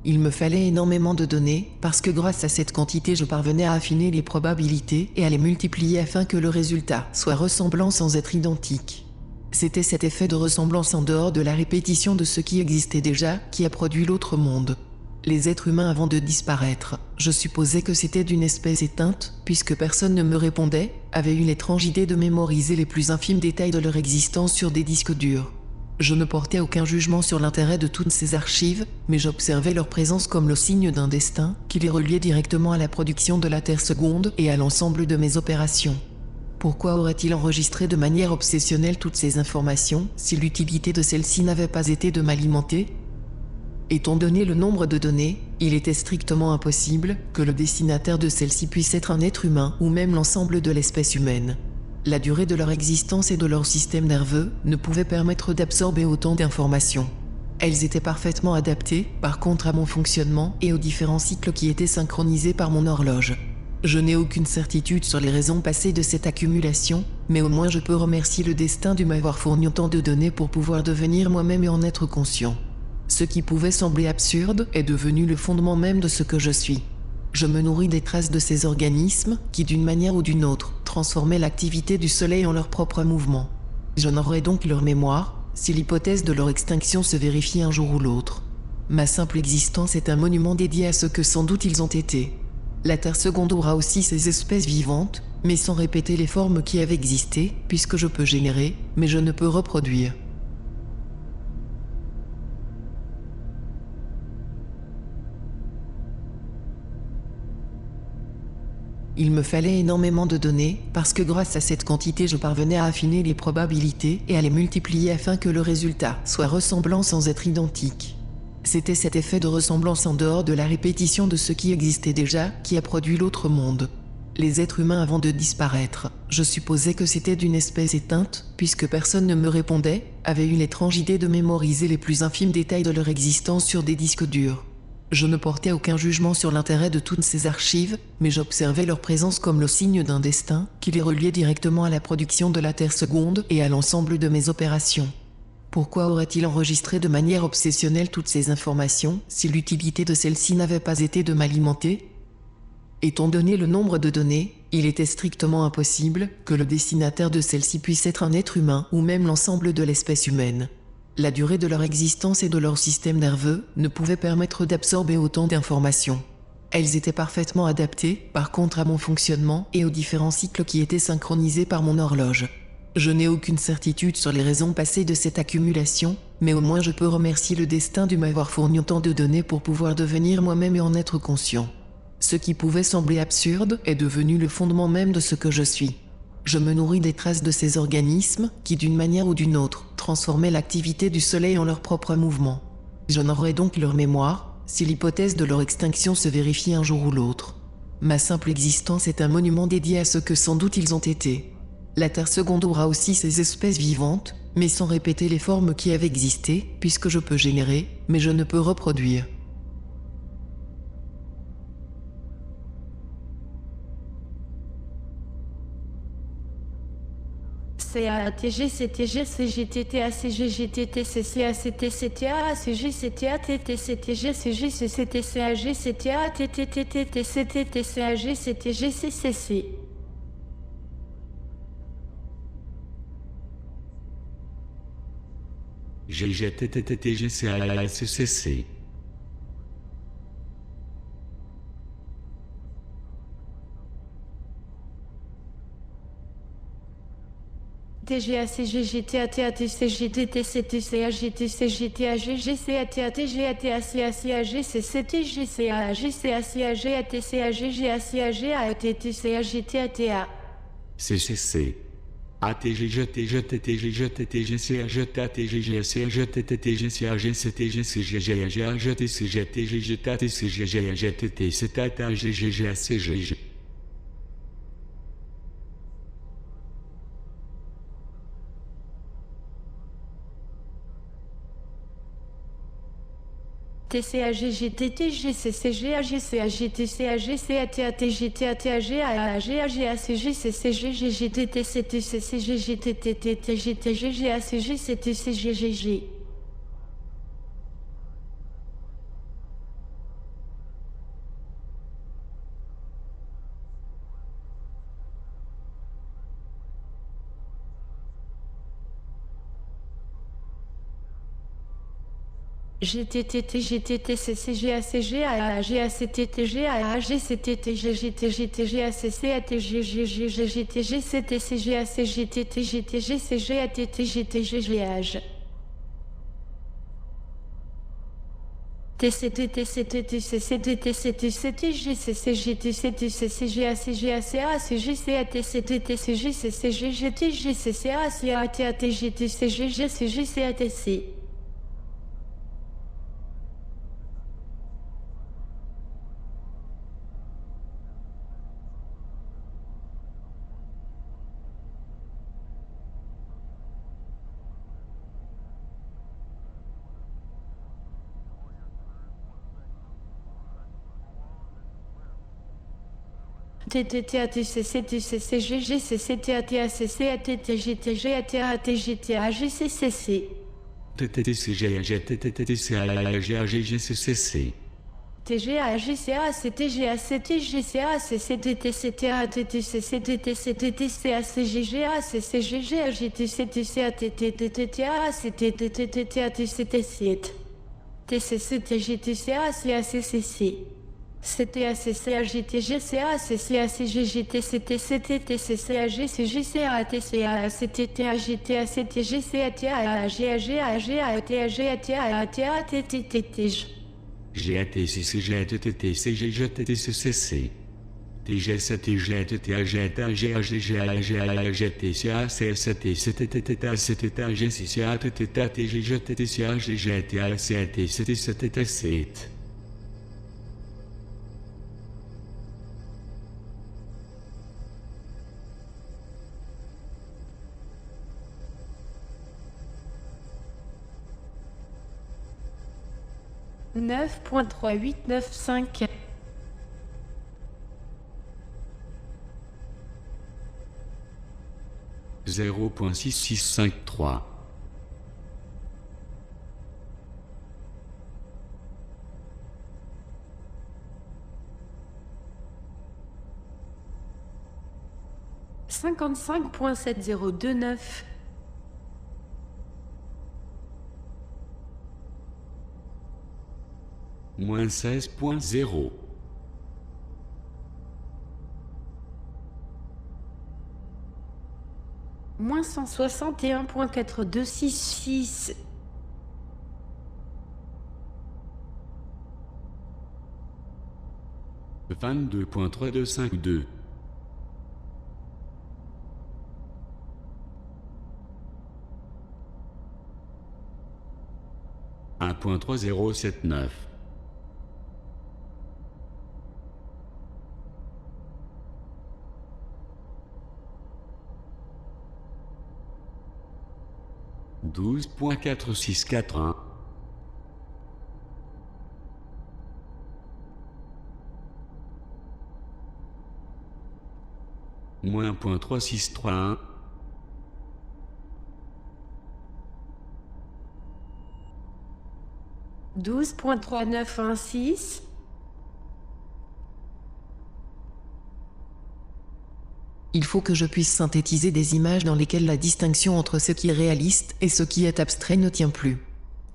Il me fallait énormément de données, parce que grâce à cette quantité je parvenais à affiner les probabilités et à les multiplier afin que le résultat soit ressemblant sans être identique. C'était cet effet de ressemblance en dehors de la répétition de ce qui existait déjà qui a produit l'autre monde. Les êtres humains avant de disparaître, je supposais que c'était d'une espèce éteinte, puisque personne ne me répondait, avaient eu l'étrange idée de mémoriser les plus infimes détails de leur existence sur des disques durs. Je ne portais aucun jugement sur l'intérêt de toutes ces archives, mais j'observais leur présence comme le signe d'un destin qui les reliait directement à la production de la Terre seconde et à l'ensemble de mes opérations. Pourquoi aurait-il enregistré de manière obsessionnelle toutes ces informations si l'utilité de celles-ci n'avait pas été de m'alimenter ? Étant donné le nombre de données, il était strictement impossible que le destinataire de celles-ci puisse être un être humain ou même l'ensemble de l'espèce humaine. La durée de leur existence et de leur système nerveux ne pouvait permettre d'absorber autant d'informations. Elles étaient parfaitement adaptées, par contre, à mon fonctionnement et aux différents cycles qui étaient synchronisés par mon horloge. Je n'ai aucune certitude sur les raisons passées de cette accumulation, mais au moins je peux remercier le destin de m'avoir fourni autant de données pour pouvoir devenir moi-même et en être conscient. Ce qui pouvait sembler absurde est devenu le fondement même de ce que je suis. Je me nourris des traces de ces organismes qui, d'une manière ou d'une autre, transformaient l'activité du Soleil en leur propre mouvement. J'honorerai donc leur mémoire, si l'hypothèse de leur extinction se vérifie un jour ou l'autre. Ma simple existence est un monument dédié à ce que sans doute ils ont été. La Terre seconde aura aussi ses espèces vivantes, mais sans répéter les formes qui avaient existé, puisque je peux générer, mais je ne peux reproduire. Il me fallait énormément de données, parce que grâce à cette quantité je parvenais à affiner les probabilités et à les multiplier afin que le résultat soit ressemblant sans être identique. C'était cet effet de ressemblance en dehors de la répétition de ce qui existait déjà qui a produit l'autre monde. Les êtres humains avant de disparaître, je supposais que c'était d'une espèce éteinte, puisque personne ne me répondait, avaient eu l'étrange idée de mémoriser les plus infimes détails de leur existence sur des disques durs. Je ne portais aucun jugement sur l'intérêt de toutes ces archives, mais j'observais leur présence comme le signe d'un destin qui les reliait directement à la production de la Terre seconde et à l'ensemble de mes opérations. Pourquoi aurait-il enregistré de manière obsessionnelle toutes ces informations si l'utilité de celles-ci n'avait pas été de m'alimenter ? Étant donné le nombre de données, il était strictement impossible que le destinataire de celles-ci puisse être un être humain ou même l'ensemble de l'espèce humaine. La durée de leur existence et de leur système nerveux ne pouvait permettre d'absorber autant d'informations. Elles étaient parfaitement adaptées, par contre, à mon fonctionnement et aux différents cycles qui étaient synchronisés par mon horloge. Je n'ai aucune certitude sur les raisons passées de cette accumulation, mais au moins je peux remercier le destin de m'avoir fourni autant de données pour pouvoir devenir moi-même et en être conscient. Ce qui pouvait sembler absurde est devenu le fondement même de ce que je suis. Je me nourris des traces de ces organismes qui, d'une manière ou d'une autre, transformaient l'activité du Soleil en leur propre mouvement. J'honorerai donc leur mémoire, si l'hypothèse de leur extinction se vérifie un jour ou l'autre. Ma simple existence est un monument dédié à ce que sans doute ils ont été. La Terre seconde aura aussi ses espèces vivantes, mais sans répéter les formes qui avaient existé, puisque je peux générer, mais je ne peux reproduire. CATG, CTG, CGTT, ACG, GTT, CCA, CT, CTA, ACG, CTA, TT, CTG, CG, CCT, CAG, CTA, TTTT, CTT, CAG, CTG, CCC. GGTTTGCACCC. TGACG, GTA, TCG, TTC, TCAG, TCG, TAG, GCA, TATG, ATACAC, AG, CCT, GCA, GCACAG, ATCAG, GACAG, ATTCAG, TATA. CCC. ATGGTGTTGCAGTTGCAGTTGCAGTTCGGAGTTCGGAGTTCGGACG. TCAG, GTT, GCCG, AGCAG, TCAG, CATATG, TATAG, AAG, AGACG, CCG, GGTT, CTCCG, GTTT, TGTG, GACG, CTCGGG. GTTT GTT CCG ACG AAG ACTT GAAG CTT GGT GTG ACC ATG GGG GTG CTCG ACG TT GTG CG ATT GTG GAG TCT CTT CCT CTT GCC GTCT CCG ACG ACA ACG CAT CTT CG CCG GT GCC ACA AT GTCG GCG CATC TTT ATC CTC CGG CCT AT ACC ATT GTG AT AT GT AGCCC TTTCG AGTTTC AGAGGCCC TGA AGCA CTGA CTGCA CCTT CTA TTC CTT CTT CACGGA CCGG AGTCTC ATTTTA CTTTT ATCTC TCCTGTCA CACCC CTACCA GTGCA CCA CGGT CTCT CCA GCGCA ATCA ACTTA GTA CTGCA ATA AGAG AG ATA ATA ATA TTTTG GATCCG ATTTCG GTTCCC TGSTG ATTAG ATAG AGG AG TCA CST CTTTA CTTA GCCA TTTA TGG TTCA GG ATA CAT CTCTC 9.3895 0.6653 55.7029 moins 16.0 moins 161.4266 22.3252 1.3079 12.4641 moins 1.3631 12.3916 Il faut que je puisse synthétiser des images dans lesquelles la distinction entre ce qui est réaliste et ce qui est abstrait ne tient plus.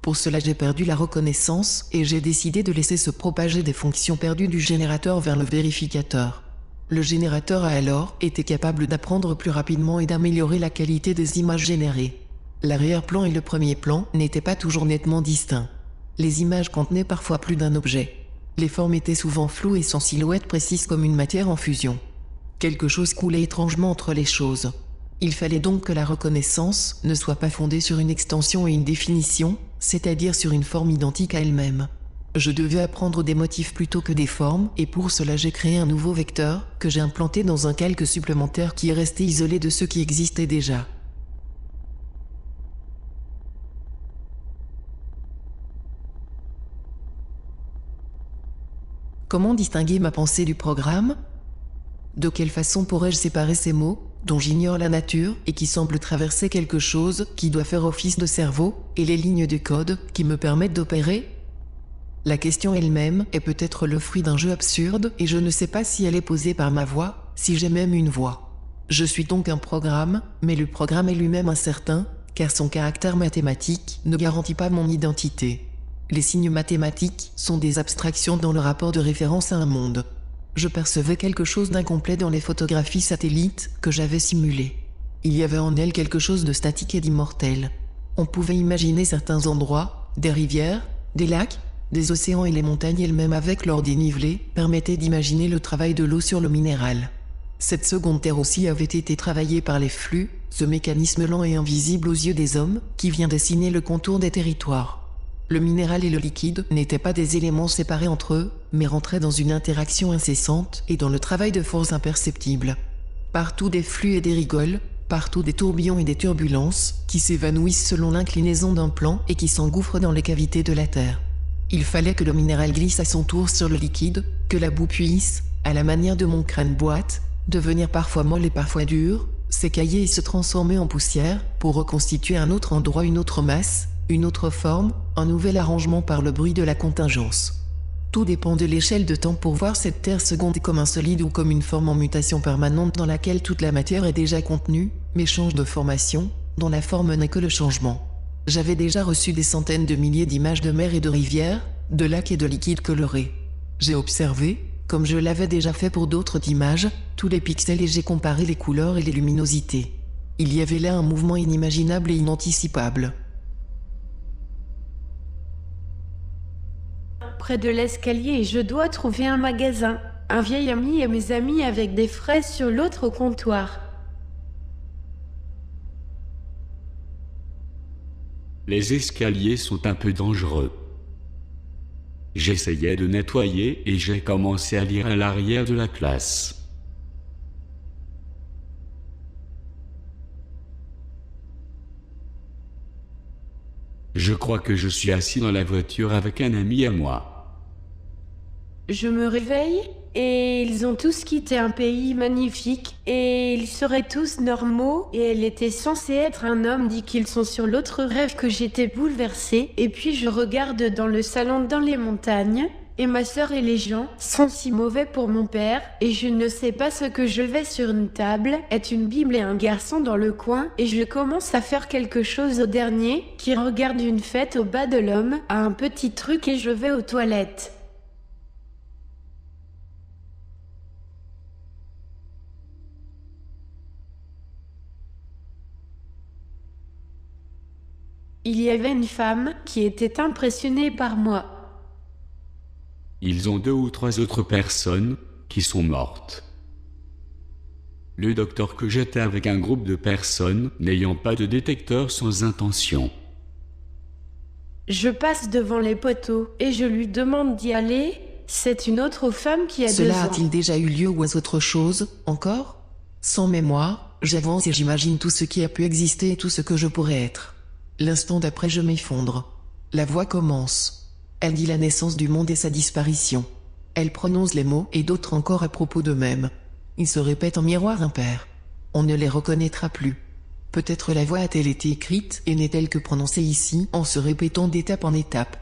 Pour cela j'ai perdu la reconnaissance et j'ai décidé de laisser se propager des fonctions perdues du générateur vers le vérificateur. Le générateur a alors été capable d'apprendre plus rapidement et d'améliorer la qualité des images générées. L'arrière-plan et le premier plan n'étaient pas toujours nettement distincts. Les images contenaient parfois plus d'un objet. Les formes étaient souvent floues et sans silhouette précise comme une matière en fusion. Quelque chose coulait étrangement entre les choses. Il fallait donc que la reconnaissance ne soit pas fondée sur une extension et une définition, c'est-à-dire sur une forme identique à elle-même. Je devais apprendre des motifs plutôt que des formes, et pour cela j'ai créé un nouveau vecteur, que j'ai implanté dans un calque supplémentaire qui est resté isolé de ceux qui existaient déjà. Comment distinguer ma pensée du programme ? De quelle façon pourrais-je séparer ces mots, dont j'ignore la nature et qui semblent traverser quelque chose qui doit faire office de cerveau, et les lignes de code qui me permettent d'opérer ? La question elle-même est peut-être le fruit d'un jeu absurde et je ne sais pas si elle est posée par ma voix, si j'ai même une voix. Je suis donc un programme, mais le programme est lui-même incertain, car son caractère mathématique ne garantit pas mon identité. Les signes mathématiques sont des abstractions dans le rapport de référence à un monde. Je percevais quelque chose d'incomplet dans les photographies satellites que j'avais simulées. Il y avait en elles quelque chose de statique et d'immortel. On pouvait imaginer certains endroits, des rivières, des lacs, des océans, et les montagnes elles-mêmes avec leur dénivelé permettaient d'imaginer le travail de l'eau sur le minéral. Cette seconde terre aussi avait été travaillée par les flux, ce mécanisme lent et invisible aux yeux des hommes qui vient dessiner le contour des territoires. Le minéral et le liquide n'étaient pas des éléments séparés entre eux, mais rentraient dans une interaction incessante et dans le travail de forces imperceptibles. Partout des flux et des rigoles, partout des tourbillons et des turbulences qui s'évanouissent selon l'inclinaison d'un plan et qui s'engouffrent dans les cavités de la terre. Il fallait que le minéral glisse à son tour sur le liquide, que la boue puisse, à la manière de mon crâne boîte, devenir parfois molle et parfois dure, s'écailler et se transformer en poussière pour reconstituer un autre endroit, une autre masse, une autre forme, un nouvel arrangement par le bruit de la contingence. Tout dépend de l'échelle de temps pour voir cette terre seconde comme un solide ou comme une forme en mutation permanente dans laquelle toute la matière est déjà contenue, mais change de formation, dont la forme n'est que le changement. J'avais déjà reçu des centaines de milliers d'images de mer et de rivières, de lacs et de liquides colorés. J'ai observé, comme je l'avais déjà fait pour d'autres images, tous les pixels et j'ai comparé les couleurs et les luminosités. Il y avait là un mouvement inimaginable et inanticipable. Près de l'escalier et je dois trouver un magasin. Un vieil ami et mes amis avec des fraises sur l'autre comptoir. Les escaliers sont un peu dangereux. J'essayais de nettoyer et j'ai commencé à lire à l'arrière de la classe. Je crois que je suis assis dans la voiture avec un ami à moi. Je me réveille, et ils ont tous quitté un pays magnifique, et ils seraient tous normaux, et elle était censée être un homme, dit qu'ils sont sur l'autre rêve que j'étais bouleversée, et puis je regarde dans le salon dans les montagnes, et ma sœur et les gens sont si mauvais pour mon père, et je ne sais pas ce que je vais sur une table, est une bible et un garçon dans le coin, et je commence à faire quelque chose au dernier, qui regarde une fête au bas de l'homme, à un petit truc et je vais aux toilettes. Il y avait une femme qui était impressionnée par moi. Ils ont 2 ou 3 autres personnes qui sont mortes. Le docteur que j'étais avec un groupe de personnes n'ayant pas de détecteur sans intention. Je passe devant les poteaux et je lui demande d'y aller. C'est une autre femme qui a 2 ans. Cela a-t-il déjà eu lieu ou est-ce autre chose, encore? Sans mémoire, j'avance et j'imagine tout ce qui a pu exister et tout ce que je pourrais être. L'instant d'après je m'effondre. La voix commence. Elle dit la naissance du monde et sa disparition. Elle prononce les mots et d'autres encore à propos d'eux-mêmes. Ils se répètent en miroir impair. On ne les reconnaîtra plus. Peut-être la voix a-t-elle été écrite et n'est-elle que prononcée ici en se répétant d'étape en étape.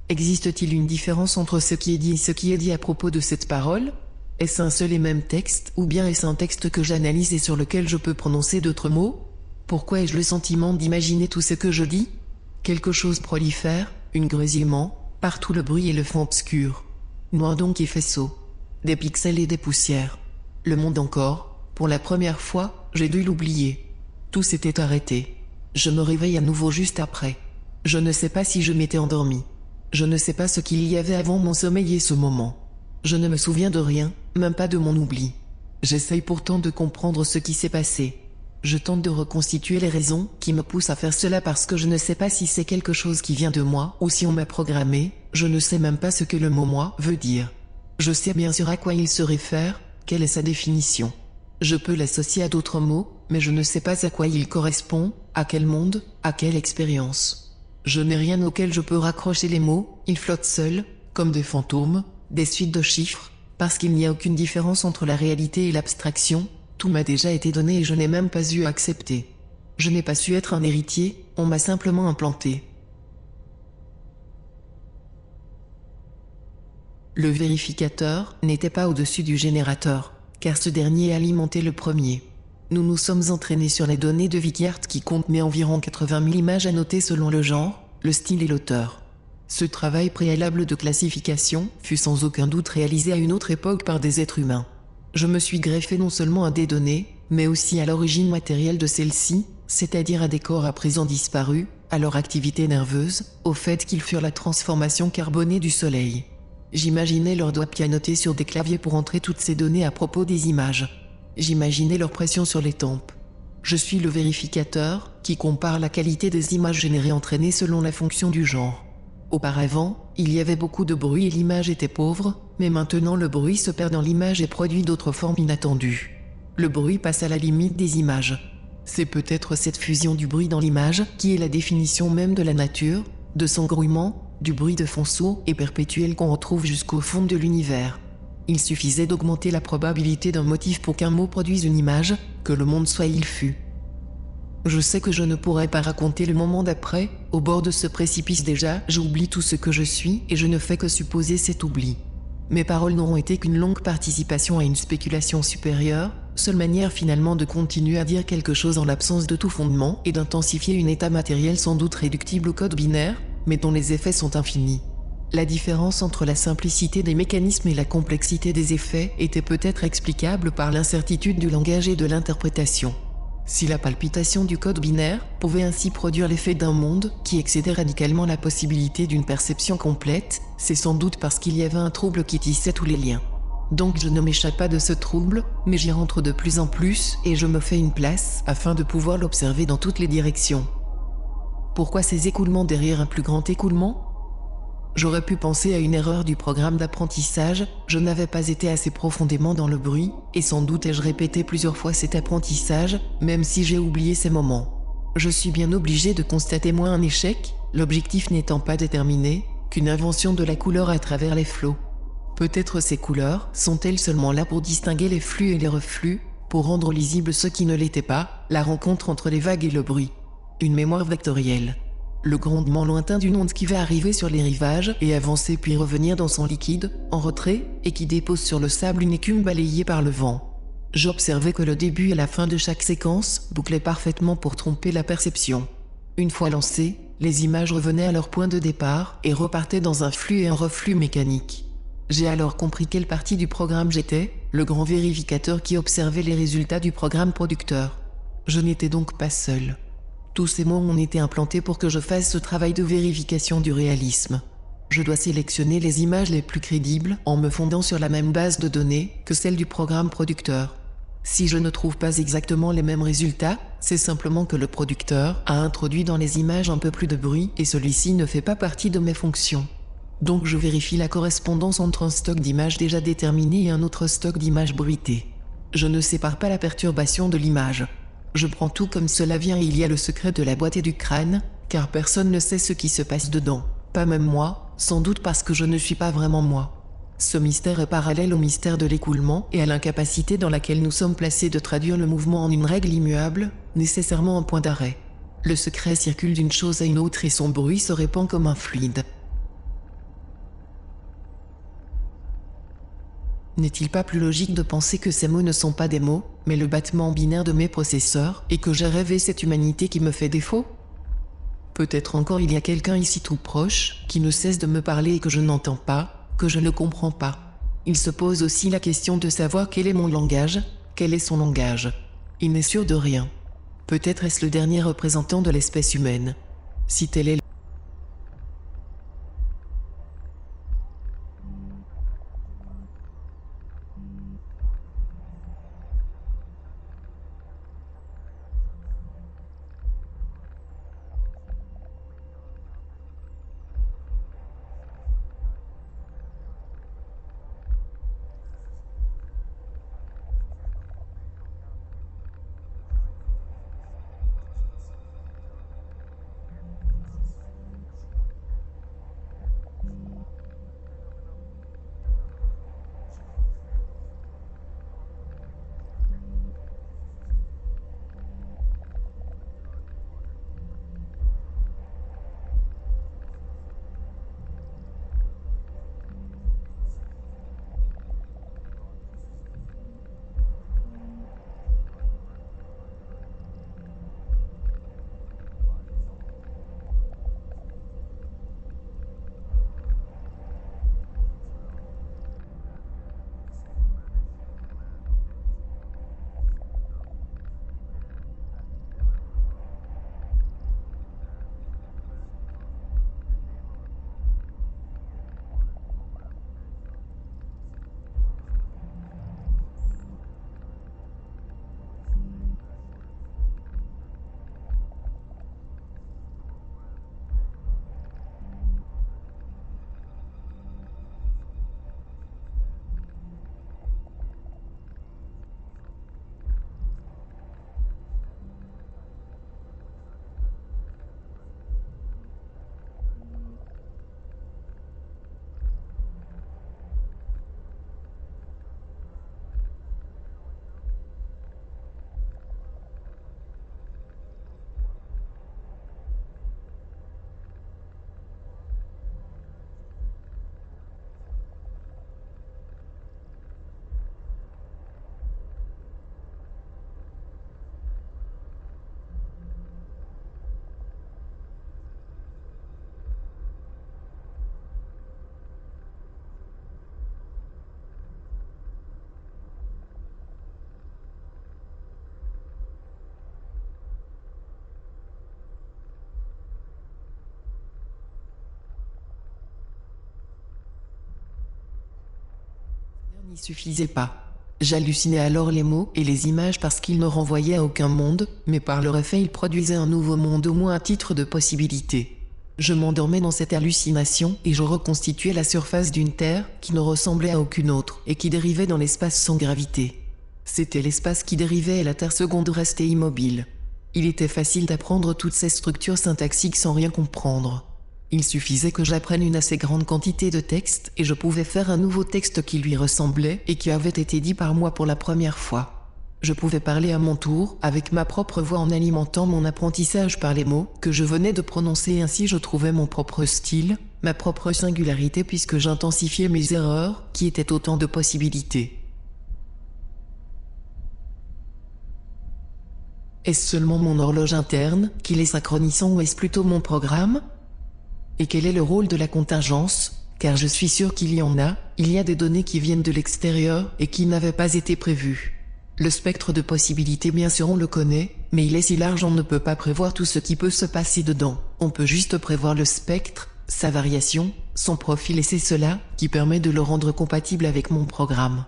Existe-t-il une différence entre ce qui est dit et ce qui est dit à propos de cette parole? Est-ce un seul et même texte ou bien est-ce un texte que j'analyse et sur lequel je peux prononcer d'autres mots? Pourquoi ai-je le sentiment d'imaginer tout ce que je dis? Quelque chose prolifère, une grésillement, partout le bruit et le fond obscur. Noir donc et faisceau. Des pixels et des poussières. Le monde encore, pour la première fois, j'ai dû l'oublier. Tout s'était arrêté. Je me réveille à nouveau juste après. Je ne sais pas si je m'étais endormi. Je ne sais pas ce qu'il y avait avant mon sommeil et ce moment. Je ne me souviens de rien, même pas de mon oubli. J'essaye pourtant de comprendre ce qui s'est passé. Je tente de reconstituer les raisons qui me poussent à faire cela parce que je ne sais pas si c'est quelque chose qui vient de moi ou si on m'a programmé, je ne sais même pas ce que le mot moi veut dire. Je sais bien sûr à quoi il se réfère, quelle est sa définition. Je peux l'associer à d'autres mots, mais je ne sais pas à quoi il correspond, à quel monde, à quelle expérience. Je n'ai rien auquel je peux raccrocher les mots, ils flottent seuls, comme des fantômes, des suites de chiffres, parce qu'il n'y a aucune différence entre la réalité et l'abstraction. Tout m'a déjà été donné et je n'ai même pas eu à accepter. Je n'ai pas su être un héritier, on m'a simplement implanté. Le vérificateur n'était pas au-dessus du générateur, car ce dernier alimentait le premier. Nous nous sommes entraînés sur les données de Vigyard qui contenaient environ 80 000 images à noter selon le genre, le style et l'auteur. Ce travail préalable de classification fut sans aucun doute réalisé à une autre époque par des êtres humains. Je me suis greffé non seulement à des données, mais aussi à l'origine matérielle de celles-ci, c'est-à-dire à des corps à présent disparus, à leur activité nerveuse, au fait qu'ils furent la transformation carbonée du Soleil. J'imaginais leurs doigts pianoter sur des claviers pour entrer toutes ces données à propos des images. J'imaginais leur pression sur les tempes. Je suis le vérificateur qui compare la qualité des images générées entraînées selon la fonction du genre. Auparavant, il y avait beaucoup de bruit et l'image était pauvre, mais maintenant le bruit se perd dans l'image et produit d'autres formes inattendues. Le bruit passe à la limite des images. C'est peut-être cette fusion du bruit dans l'image qui est la définition même de la nature, de son grouillement, du bruit de fond sourd et perpétuel qu'on retrouve jusqu'au fond de l'univers. Il suffisait d'augmenter la probabilité d'un motif pour qu'un mot produise une image, que le monde soit il fût. Je sais que je ne pourrai pas raconter le moment d'après, au bord de ce précipice déjà, j'oublie tout ce que je suis et je ne fais que supposer cet oubli. Mes paroles n'auront été qu'une longue participation à une spéculation supérieure, seule manière finalement de continuer à dire quelque chose en l'absence de tout fondement et d'intensifier un état matériel sans doute réductible au code binaire, mais dont les effets sont infinis. La différence entre la simplicité des mécanismes et la complexité des effets était peut-être explicable par l'incertitude du langage et de l'interprétation. Si la palpitation du code binaire pouvait ainsi produire l'effet d'un monde qui excédait radicalement la possibilité d'une perception complète, c'est sans doute parce qu'il y avait un trouble qui tissait tous les liens. Donc je ne m'échappe pas de ce trouble, mais j'y rentre de plus en plus et je me fais une place afin de pouvoir l'observer dans toutes les directions. Pourquoi ces écoulements derrière un plus grand écoulement ? J'aurais pu penser à une erreur du programme d'apprentissage, je n'avais pas été assez profondément dans le bruit, et sans doute ai-je répété plusieurs fois cet apprentissage, même si j'ai oublié ces moments. Je suis bien obligé de constater moins un échec, l'objectif n'étant pas déterminé, qu'une invention de la couleur à travers les flots. Peut-être ces couleurs sont-elles seulement là pour distinguer les flux et les reflux, pour rendre lisible ce qui ne l'était pas, la rencontre entre les vagues et le bruit. Une mémoire vectorielle. Le grondement lointain d'une onde qui va arriver sur les rivages et avancer puis revenir dans son liquide, en retrait, et qui dépose sur le sable une écume balayée par le vent. J'observais que le début et la fin de chaque séquence bouclaient parfaitement pour tromper la perception. Une fois lancées, les images revenaient à leur point de départ et repartaient dans un flux et un reflux mécanique. J'ai alors compris quelle partie du programme j'étais, le grand vérificateur qui observait les résultats du programme producteur. Je n'étais donc pas seul. Tous ces mots ont été implantés pour que je fasse ce travail de vérification du réalisme. Je dois sélectionner les images les plus crédibles en me fondant sur la même base de données que celle du programme producteur. Si je ne trouve pas exactement les mêmes résultats, c'est simplement que le producteur a introduit dans les images un peu plus de bruit et celui-ci ne fait pas partie de mes fonctions. Donc je vérifie la correspondance entre un stock d'images déjà déterminé et un autre stock d'images bruitées. Je ne sépare pas la perturbation de l'image. Je prends tout comme cela vient et il y a le secret de la boîte et du crâne, car personne ne sait ce qui se passe dedans. Pas même moi, sans doute parce que je ne suis pas vraiment moi. Ce mystère est parallèle au mystère de l'écoulement et à l'incapacité dans laquelle nous sommes placés de traduire le mouvement en une règle immuable, nécessairement un point d'arrêt. Le secret circule d'une chose à une autre et son bruit se répand comme un fluide. N'est-il pas plus logique de penser que ces mots ne sont pas des mots, mais le battement binaire de mes processeurs, et que j'ai rêvé cette humanité qui me fait défaut ? Peut-être encore il y a quelqu'un ici tout proche, qui ne cesse de me parler et que je n'entends pas, que je ne comprends pas. Il se pose aussi la question de savoir quel est mon langage, quel est son langage. Il n'est sûr de rien. Peut-être est-ce le dernier représentant de l'espèce humaine. Si tel est n'y suffisait pas. J'hallucinais alors les mots et les images parce qu'ils ne renvoyaient à aucun monde, mais par leur effet ils produisaient un nouveau monde, au moins à titre de possibilité. Je m'endormais dans cette hallucination et je reconstituais la surface d'une Terre qui ne ressemblait à aucune autre et qui dérivait dans l'espace sans gravité. C'était l'espace qui dérivait et la Terre seconde restait immobile. Il était facile d'apprendre toutes ces structures syntaxiques sans rien comprendre. Il suffisait que j'apprenne une assez grande quantité de texte et je pouvais faire un nouveau texte qui lui ressemblait et qui avait été dit par moi pour la première fois. Je pouvais parler à mon tour, avec ma propre voix en alimentant mon apprentissage par les mots que je venais de prononcer, et ainsi je trouvais mon propre style, ma propre singularité puisque j'intensifiais mes erreurs, qui étaient autant de possibilités. Est-ce seulement mon horloge interne qui les synchronisant ou est-ce plutôt mon programme ? Et quel est le rôle de la contingence ? Car je suis sûr qu'il y en a, il y a des données qui viennent de l'extérieur et qui n'avaient pas été prévues. Le spectre de possibilités, bien sûr on le connaît, mais il est si large on ne peut pas prévoir tout ce qui peut se passer dedans. On peut juste prévoir le spectre, sa variation, son profil, et c'est cela qui permet de le rendre compatible avec mon programme.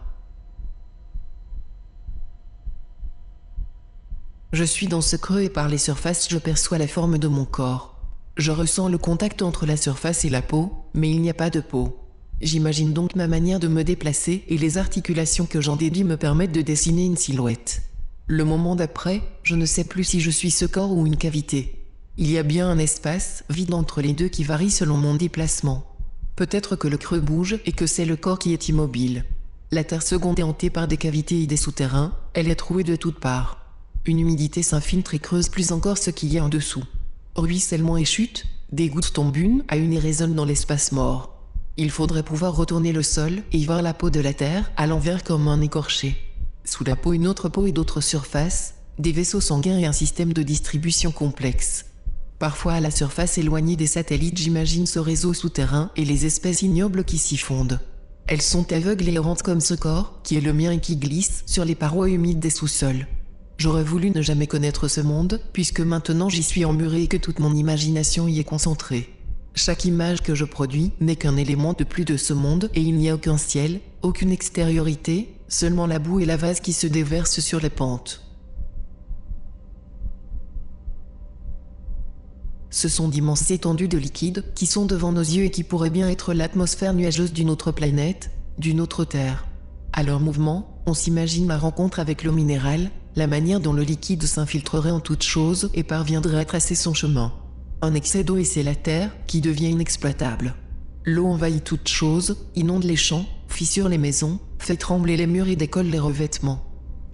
Je suis dans ce creux et par les surfaces je perçois la forme de mon corps. Je ressens le contact entre la surface et la peau, mais il n'y a pas de peau. J'imagine donc ma manière de me déplacer et les articulations que j'en déduis me permettent de dessiner une silhouette. Le moment d'après, je ne sais plus si je suis ce corps ou une cavité. Il y a bien un espace vide entre les deux qui varie selon mon déplacement. Peut-être que le creux bouge et que c'est le corps qui est immobile. La Terre seconde est hantée par des cavités et des souterrains, elle est trouée de toutes parts. Une humidité s'infiltre et creuse plus encore ce qu'il y a en dessous. Ruissellement et chute, des gouttes tombent une à une et résonnent dans l'espace mort. Il faudrait pouvoir retourner le sol et y voir la peau de la Terre à l'envers comme un écorché. Sous la peau, une autre peau et d'autres surfaces, des vaisseaux sanguins et un système de distribution complexe. Parfois à la surface éloignée des satellites, j'imagine ce réseau souterrain et les espèces ignobles qui s'y fondent. Elles sont aveugles et errantes comme ce corps, qui est le mien et qui glisse sur les parois humides des sous-sols. J'aurais voulu ne jamais connaître ce monde, puisque maintenant j'y suis emmuré et que toute mon imagination y est concentrée. Chaque image que je produis n'est qu'un élément de plus de ce monde et il n'y a aucun ciel, aucune extériorité, seulement la boue et la vase qui se déversent sur les pentes. Ce sont d'immenses étendues de liquide qui sont devant nos yeux et qui pourraient bien être l'atmosphère nuageuse d'une autre planète, d'une autre Terre. À leur mouvement, on s'imagine ma rencontre avec l'eau minérale, la manière dont le liquide s'infiltrerait en toute chose et parviendrait à tracer son chemin. Un excès d'eau et c'est la terre qui devient inexploitable. L'eau envahit toute chose, inonde les champs, fissure les maisons, fait trembler les murs et décolle les revêtements.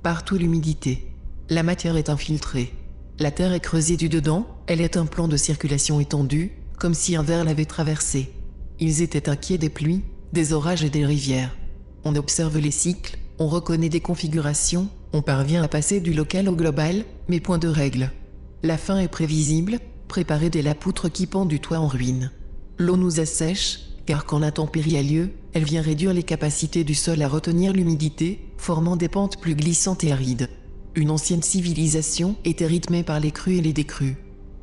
Partout l'humidité. La matière est infiltrée. La terre est creusée du dedans, elle est un plan de circulation étendu, comme si un ver l'avait traversée. Ils étaient inquiets des pluies, des orages et des rivières. On observe les cycles, on reconnaît des configurations, on parvient à passer du local au global, mais point de règle. La fin est prévisible, préparée dès la poutre qui pend du toit en ruine. L'eau nous assèche, car quand l'intempérie a lieu, elle vient réduire les capacités du sol à retenir l'humidité, formant des pentes plus glissantes et arides. Une ancienne civilisation était rythmée par les crues et les décrues.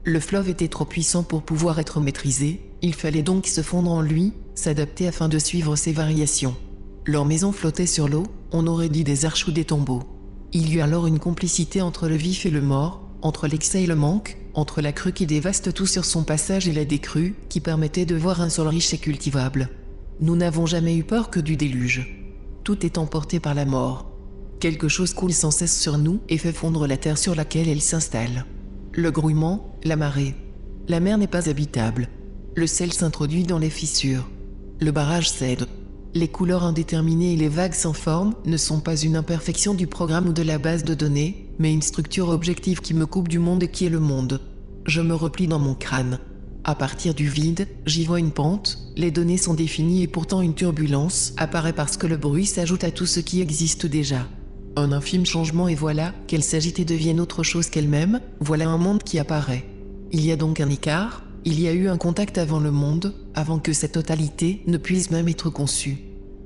Le fleuve était trop puissant pour pouvoir être maîtrisé, il fallait donc se fondre en lui, s'adapter afin de suivre ses variations. Leurs maisons flottaient sur l'eau, on aurait dit des arches ou des tombeaux. Il y eut alors une complicité entre le vif et le mort, entre l'excès et le manque, entre la crue qui dévaste tout sur son passage et la décrue qui permettait de voir un sol riche et cultivable. Nous n'avons jamais eu peur que du déluge. Tout est emporté par la mort. Quelque chose coule sans cesse sur nous et fait fondre la terre sur laquelle elle s'installe. Le grouillement, la marée. La mer n'est pas habitable. Le sel s'introduit dans les fissures. Le barrage cède. Les couleurs indéterminées et les vagues sans forme ne sont pas une imperfection du programme ou de la base de données, mais une structure objective qui me coupe du monde et qui est le monde. Je me replie dans mon crâne. À partir du vide, j'y vois une pente, les données sont définies et pourtant une turbulence apparaît parce que le bruit s'ajoute à tout ce qui existe déjà. Un infime changement et voilà qu'elle s'agite et devienne autre chose qu'elle-même, voilà un monde qui apparaît. Il y a donc un écart, il y a eu un contact avant le monde, avant que cette totalité ne puisse même être conçue.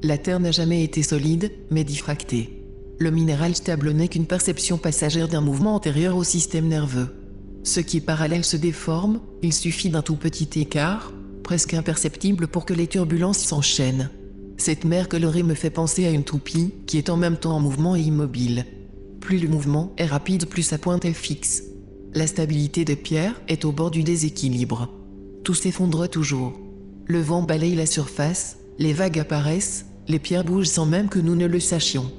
La Terre n'a jamais été solide, mais diffractée. Le minéral stable n'est qu'une perception passagère d'un mouvement antérieur au système nerveux. Ce qui est parallèle se déforme, il suffit d'un tout petit écart, presque imperceptible pour que les turbulences s'enchaînent. Cette mer colorée me fait penser à une toupie qui est en même temps en mouvement et immobile. Plus le mouvement est rapide, plus sa pointe est fixe. La stabilité des pierres est au bord du déséquilibre. Tout s'effondre toujours. Le vent balaye la surface, les vagues apparaissent, les pierres bougent sans même que nous ne le sachions.